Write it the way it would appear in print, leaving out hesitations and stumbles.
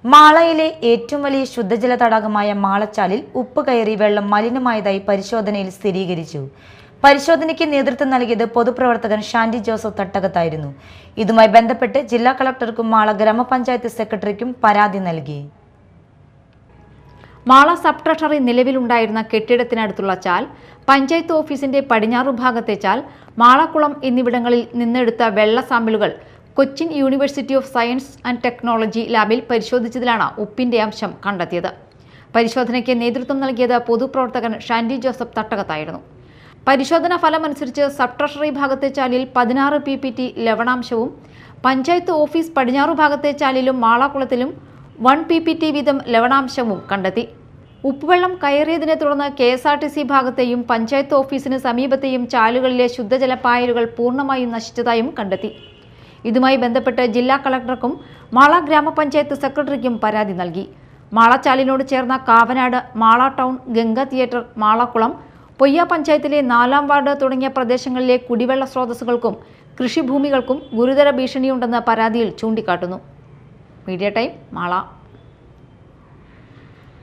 മാളയിലെ ഏറ്റവും വലിയ ശുദ്ധജല തടാകമായ മാളച്ചാലിൽ ഉപ്പ് കയറി വെള്ളം മലിനമായതായി പരിശോധനയിൽ സ്ഥിരീകരിച്ചു. പരിശോധനയ്ക്ക് നേതൃത്വം നൽകിയത് പൊതുപ്രവർത്തകൻ ഷാൻഡി ജോസഫ് തട്ടകത്തായിരുന്നു. ഇതുമായി ബന്ധപ്പെട്ട് ജില്ലാ കളക്ടർക്കും മാള ഗ്രാമപഞ്ചായത്ത് സെക്രട്ടറിക്കും പരാതി നൽകി. മാള സബ് ട്രഷറി നിലവിലുണ്ടായിരുന്ന കെട്ടിടത്തിനടുത്തുള്ള ചാൽ, പഞ്ചായത്ത് ഓഫീസിന്റെ പടിഞ്ഞാറു ഭാഗത്തെ ചാൽ, മാളക്കുളം എന്നിവിടങ്ങളിൽ നിന്നെടുത്ത വെള്ള സാമ്പിളുകൾ Cochin university of science and technology ലാബിൽ പരിശോധിച്ചതിലാണ് ഉപ്പിന്റെ അംശം കണ്ടെത്തിയത്. പരിശോധനയ്ക്ക് നേതൃത്വം നൽകിയത് പൊതുപ്രവർത്തകൻ ഷാൻഡി ജോസഫ് തട്ടകത്തായിരുന്നു. പരിശോധനാ ഫലമനുസരിച്ച് സബ് ട്രഷറി ഭാഗത്തെ ചാലിൽ 16 ppt ലവണാംശവും പഞ്ചായത്ത് ഓഫീസ് പടിഞ്ഞാറു ഭാഗത്തെ ചാലിലും മാളക്കുളത്തിലും 1 ppt വീതം ലവണാംശവും കണ്ടെത്തി. ഉപ്പുവെള്ളം കയറിയതിനെ തുടർന്ന് KSRTC ഭാഗത്തെയും പഞ്ചായത്ത് ഓഫീസിന് സമീപത്തെയും ചാലുകളിലെ ശുദ്ധജല പായലുകൾ പൂർണ്ണമായും നശിച്ചതായും കണ്ടെത്തി. ഇതുമായി ബന്ധപ്പെട്ട് ജില്ലാ കളക്ടർക്കും മാള ഗ്രാമപഞ്ചായത്ത് സെക്രട്ടറിക്കും പരാതി നൽകി. മാളച്ചാലിനോട് ചേർന്ന കാവനാട്, മാള ടൗൺ, ഗംഗ തിയേറ്റർ, മാളക്കുളം, പൊയ്യ പഞ്ചായത്തിലെ 4-ാം വാർഡ് തുടങ്ങിയ പ്രദേശങ്ങളിലെ കുടിവെള്ള സ്രോതസ്സുകൾക്കും കൃഷിഭൂമികൾക്കും ഗുരുതര ഭീഷണിയുണ്ടെന്ന് പരാതിയിൽ ചൂണ്ടിക്കാട്ടുന്നു. Media time, Mala.